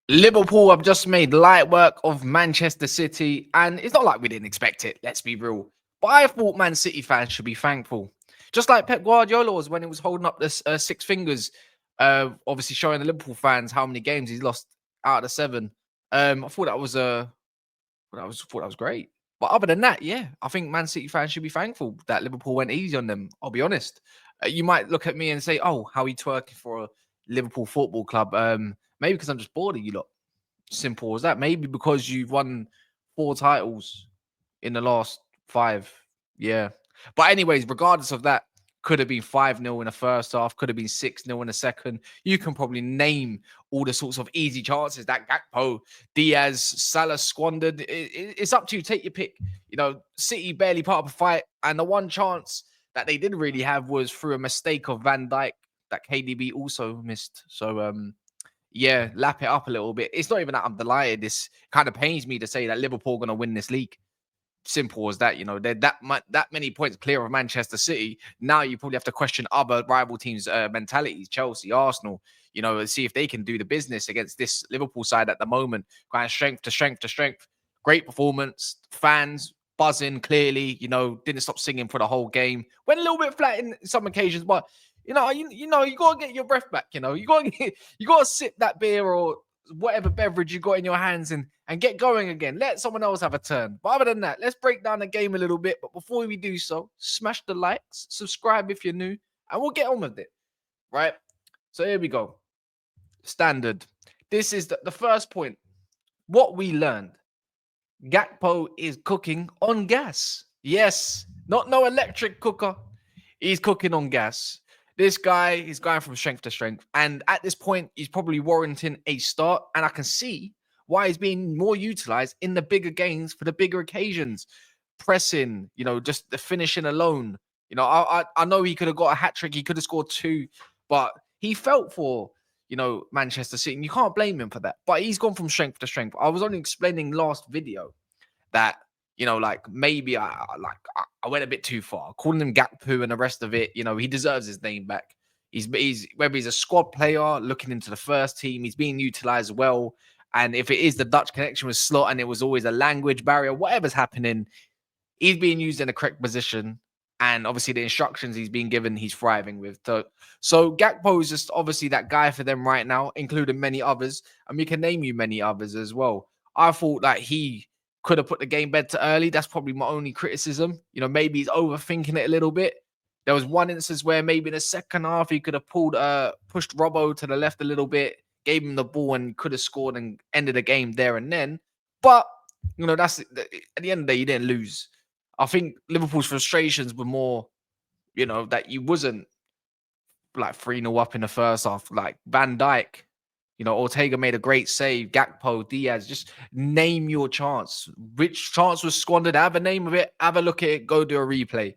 Liverpool have just made light work of Manchester City, and it's not like we didn't expect it, let's be real. But I thought Man City fans should be thankful. Just like Pep Guardiola was when he was holding up the six fingers, obviously showing the Liverpool fans how many games he's lost out of the seven. I thought that was thought that was great. But other than that, yeah, I think Man City fans should be thankful that Liverpool went easy on them. I'll be honest. You might look at me and say, "Oh, how are you twerking for a Liverpool Football Club?" Maybe because I'm just bored of you lot. Simple as that. Maybe because you've won 4 titles in the last 5. Yeah. But anyways, regardless of that, could have been 5-0 in the first half, could have been 6-0 in the second. You can probably name all the sorts of easy chances that Gakpo, Diaz, Salah squandered. It's up to you. Take your pick. City barely part of a fight. And the one chance that they did really have was through a mistake of Van Dijk that KDB also missed. So, yeah, lap it up a little bit. It's not even that I'm delighted. This kind of pains me to say that Liverpool are going to win this league. Simple as that. They're that many points clear of Manchester City. Now you probably have to question other rival teams' mentalities, Chelsea, Arsenal. And see if they can do the business against this Liverpool side at the moment. Going strength to strength to strength. Great performance. Fans buzzing clearly. Didn't stop singing for the whole game. Went a little bit flat in some occasions, but you gotta get your breath back. You gotta sip that beer or whatever beverage you got in your hands and get going again. Let someone else have a turn. But other than that, let's break down the game a little bit. But before we do so, smash the likes, subscribe if you're new, and we'll get on with it. Right? So here we go. Standard. This is the first point. What we learned. Gakpo is cooking on gas. Yes, not no electric cooker. He's cooking on gas. This guy is going from strength to strength. And at this point, he's probably warranting a start. And I can see why he's being more utilized in the bigger games for the bigger occasions. Pressing, just the finishing alone. I know he could have got a hat trick. He could have scored 2, but he felt for, Manchester City. And you can't blame him for that. But he's gone from strength to strength. I was only explaining last video that maybe I went a bit too far, calling him Gakpo and the rest of it. He deserves his name back. He's whether he's a squad player looking into the first team, he's being utilized well. And if it is the Dutch connection with Slot and it was always a language barrier, whatever's happening, he's being used in the correct position. And obviously the instructions he's been given, he's thriving with. So Gakpo is just obviously that guy for them right now, including many others. And we can name you many others as well. I thought that he could have put the game better early. That's probably my only criticism. Maybe he's overthinking it a little bit. There was one instance where maybe in the second half he could have pushed Robbo to the left a little bit, gave him the ball and could have scored and ended the game there and then. But, that's at the end of the day, you didn't lose. I think Liverpool's frustrations were more, that you wasn't like 3-0 up in the first half. Like Van Dijk, Ortega made a great save. Gakpo, Diaz, just name your chance. Which chance was squandered? Have a name of it. Have a look at it. Go do a replay.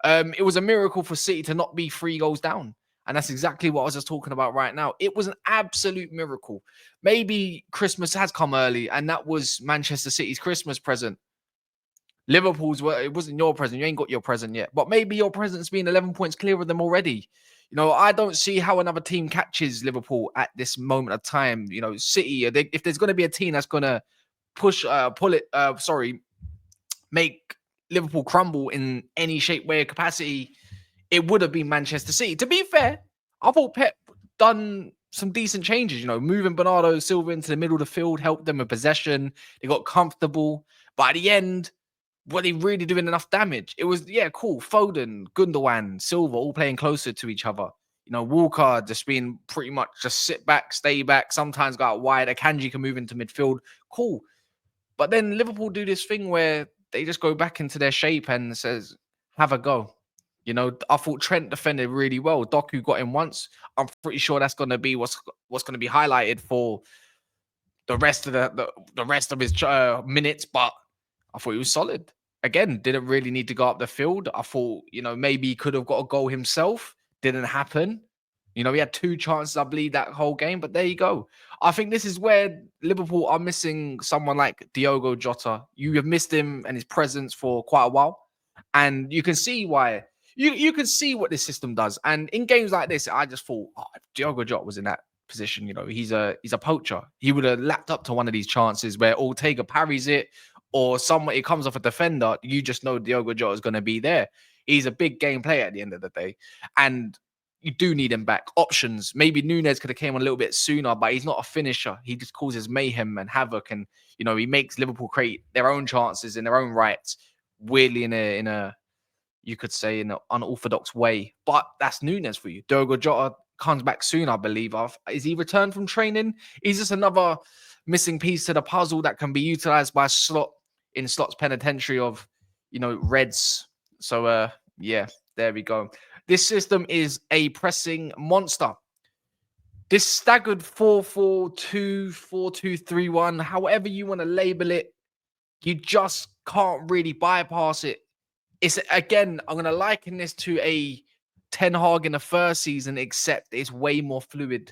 It was a miracle for City to not be 3 goals down. And that's exactly what I was just talking about right now. It was an absolute miracle. Maybe Christmas has come early, and that was Manchester City's Christmas present. Liverpool's, it wasn't your present. You ain't got your present yet. But maybe your present's been 11 points clear of them already. I don't see how another team catches Liverpool at this moment of time. City, if there's going to be a team that's going to make Liverpool crumble in any shape, way, or capacity, it would have been Manchester City. To be fair, I thought Pep done some decent changes. Moving Bernardo Silva into the middle of the field helped them with possession. They got comfortable. But at the end, were they really doing enough damage? It was, cool. Foden, Gundogan, Silva all playing closer to each other. Walker just being pretty much just sit back, stay back, sometimes go out wide. Akanji can move into midfield. Cool. But then Liverpool do this thing where they just go back into their shape and says, have a go. I thought Trent defended really well. Doku got him once. I'm pretty sure that's going to be what's going to be highlighted for the rest of the rest of his minutes. But I thought he was solid. Again, didn't really need to go up the field. I thought, maybe he could have got a goal himself. Didn't happen. He had 2 chances, I believe, that whole game. But there you go. I think this is where Liverpool are missing someone like Diogo Jota. You have missed him and his presence for quite a while. And you can see why. You can see what this system does. And in games like this, I just thought, if Diogo Jota was in that, position. He's a poacher. He would have lapped up to one of these chances where Ortega parries it, or somewhere it comes off a defender. You just know Diogo Jota is going to be there. He's a big game player at the end of the day, and you do need him back. Options. Maybe Nunez could have came on a little bit sooner, but he's not a finisher. He just causes mayhem and havoc, and he makes Liverpool create their own chances in their own rights, weirdly in a you could say in an unorthodox way. But that's Nunez for you. Diogo Jota comes back soon, I believe. Is he returned from training? Is this another missing piece to the puzzle that can be utilized by Slot in Slot's penitentiary of Reds? So yeah, there we go. This system is a pressing monster. This staggered 4-4-2, 4-2-3-1, however you want to label it, you just can't really bypass it. It's, again, I'm going to liken this to a Ten Hag in the first season, except it's way more fluid.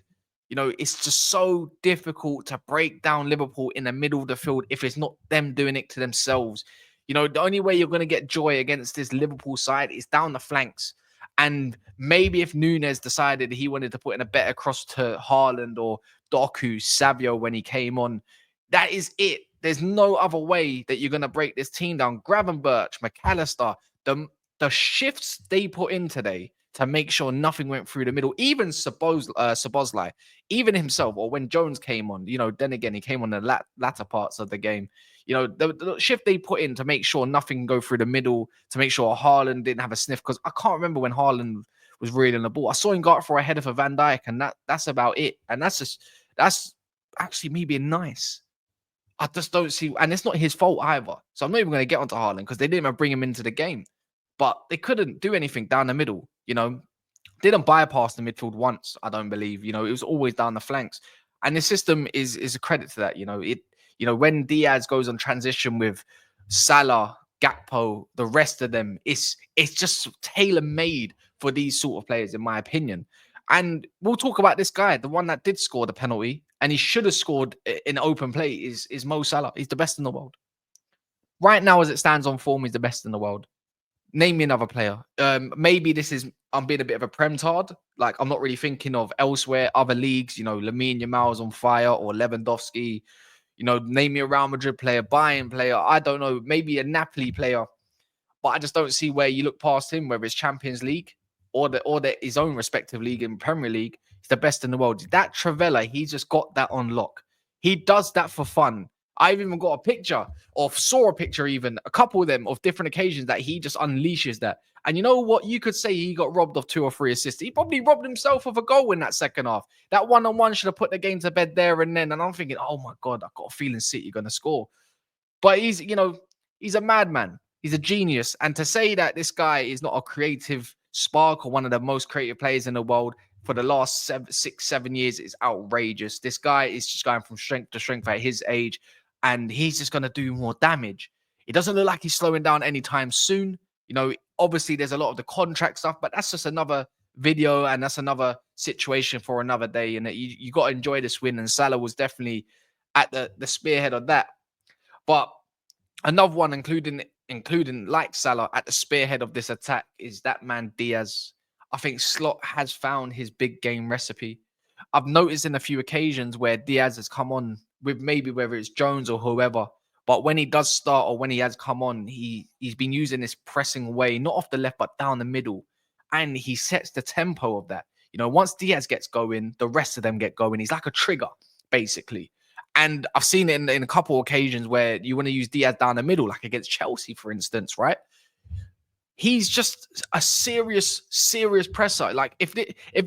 It's just so difficult to break down Liverpool in the middle of the field if it's not them doing it to themselves. The only way you're going to get joy against this Liverpool side is down the flanks. And maybe if Nunez decided he wanted to put in a better cross to Haaland or Doku, Savio when he came on, that is it. There's no other way that you're going to break this team down. Gravenberch, McAllister, the shifts they put in today to make sure nothing went through the middle, even Szoboszlai, even himself, or when Jones came on, then again, he came on the latter parts of the game. The shift they put in to make sure nothing can go through the middle, to make sure Haaland didn't have a sniff, because I can't remember when Haaland was reeling the ball. I saw him go up for a header for Van Dijk, and that's about it. And that's actually me being nice. I just don't see, and it's not his fault either. So I'm not even going to get onto Haaland because they didn't even bring him into the game. But they couldn't do anything down the middle, Didn't bypass the midfield once, I don't believe. It was always down the flanks. And the system is a credit to that. When Diaz goes on transition with Salah, Gakpo, the rest of them, it's just tailor-made for these sort of players, in my opinion. And we'll talk about this guy, the one that did score the penalty, and he should have scored in open play, is Mo Salah. He's the best in the world. Right now, as it stands on form, he's the best in the world. Name me another player. Maybe I'm being a bit of a prem-tard. Like, I'm not really thinking of elsewhere, other leagues, Lamine Yamal's on fire, or Lewandowski. Name me a Real Madrid player, Bayern player. I don't know, maybe a Napoli player. But I just don't see where you look past him, whether it's Champions League or his own respective league in Premier League. He's the best in the world. That Travella, he's just got that on lock. He does that for fun. I've even got a picture, or saw a picture even, a couple of them, of different occasions that he just unleashes that. And you know what? You could say he got robbed of 2 or 3 assists. He probably robbed himself of a goal in that second half. That one-on-one should have put the game to bed there and then. And I'm thinking, oh my God, I've got a feeling City are going to score. But he's a madman. He's a genius. And to say that this guy is not a creative spark or one of the most creative players in the world for the last 6-7 years is outrageous. This guy is just going from strength to strength at his age, and he's just going to do more damage. It doesn't look like he's slowing down anytime soon. Obviously there's a lot of the contract stuff, but that's just another video, and that's another situation for another day. And you got to enjoy this win, and Salah was definitely at the spearhead of that. But another one, including like Salah at the spearhead of this attack, is that man Diaz. I think Slot has found his big game recipe. I've noticed in a few occasions where Diaz has come on with maybe whether it's Jones or whoever, but when he does start or when he has come on, he's been using this pressing way, not off the left, but down the middle. And he sets the tempo of that. Once Diaz gets going, the rest of them get going. He's like a trigger, basically. And I've seen it in a couple of occasions where you want to use Diaz down the middle, like against Chelsea, for instance, right? He's just a serious presser. Like if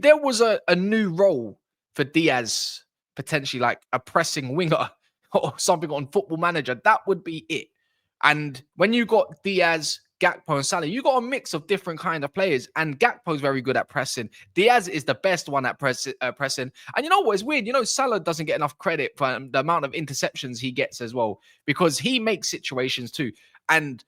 there was a new role for Diaz, potentially like a pressing winger or something on Football Manager, that would be it. And when you got Diaz, Gakpo and Salah, you got a mix of different kind of players, and Gakpo's very good at pressing. Diaz is the best one at pressing. And you know what is weird? Salah doesn't get enough credit for the amount of interceptions he gets as well, because he makes situations too. And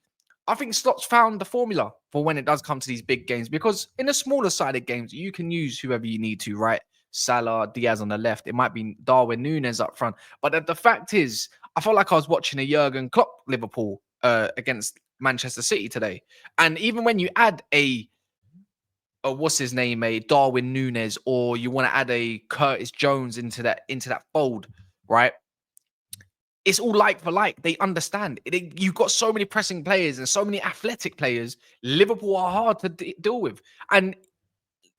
I think Slot's found the formula for when it does come to these big games, because in the smaller sided games, you can use whoever you need to, right? Salah, Diaz on the left. It might be Darwin Núñez up front. But the fact is, I felt like I was watching a Jurgen Klopp Liverpool against Manchester City today. And even when you add a what's his name, Darwin Nunes, or you want to add a Curtis Jones into that fold, right? It's all like for like. They understand. You've got so many pressing players and so many athletic players. Liverpool are hard to deal with. And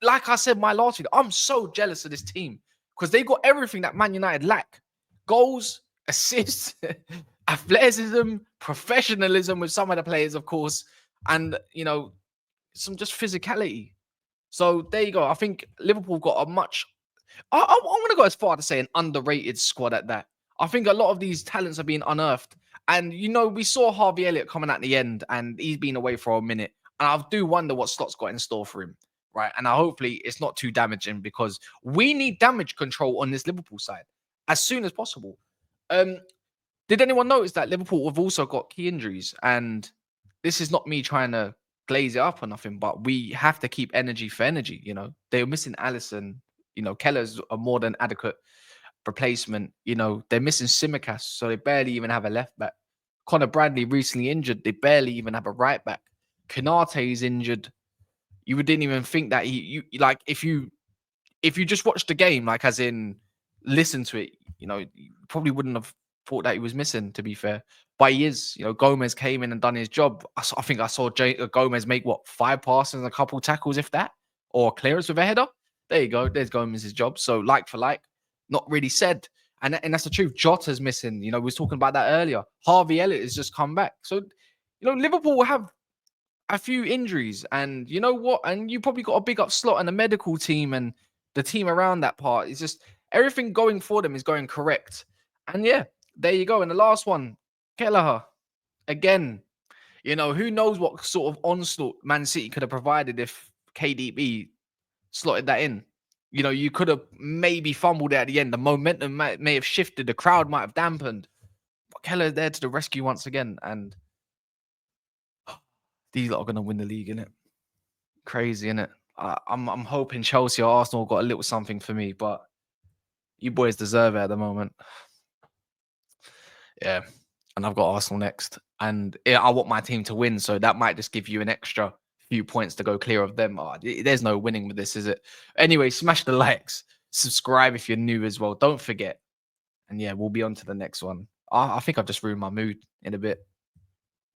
like I said, my last video, I'm so jealous of this team because they got everything that Man United lack: goals, assists, athleticism, professionalism with some of the players, of course, and some just physicality. So there you go. I think Liverpool got a much. I want to go as far to say an underrated squad at that. I think a lot of these talents are being unearthed. And, we saw Harvey Elliott coming at the end and he's been away for a minute. And I do wonder what Slot's got in store for him. Right. And hopefully it's not too damaging because we need damage control on this Liverpool side as soon as possible. Did anyone notice that Liverpool have also got key injuries? And this is not me trying to glaze it up or nothing, but we have to keep energy for energy. They were missing Allison. Keller's a more than adequate replacement. They're missing Simicast, so they barely even have a left back. Connor Bradley recently injured. They barely even have a right back. Kanate is injured. You didn't even think that if you just watched the game, like as in listen to it, you probably wouldn't have thought that he was missing, to be fair. But he is. Gomez came in and done his job. I think I saw Gomez make 5 passes and a couple tackles, if that, or clearance with a header. There you go. There's Gomez's job. So like for like, not really said. And that's the truth. Jota's missing. We was talking about that earlier. Harvey Elliott has just come back. So, Liverpool will have a few injuries. And you know what? And you probably got a big up Slot and the medical team and the team around that part. It's just everything going for them is going correct. And yeah, there you go. And the last one, Kelleher. Again, who knows what sort of onslaught Man City could have provided if KDB slotted that in. You could have maybe fumbled it at the end. The momentum may have shifted. The crowd might have dampened. But Kelleher's there to the rescue once again. And these lot are going to win the league, innit? Crazy, innit? I'm hoping Chelsea or Arsenal got a little something for me, but you boys deserve it at the moment. Yeah. And I've got Arsenal next. And I want my team to win, so that might just give you an extra few points to go clear of them. There's no winning with this, is it? Anyway, smash the likes. Subscribe if you're new as well. Don't forget. And yeah, we'll be on to the next one. I think I've just ruined my mood in a bit.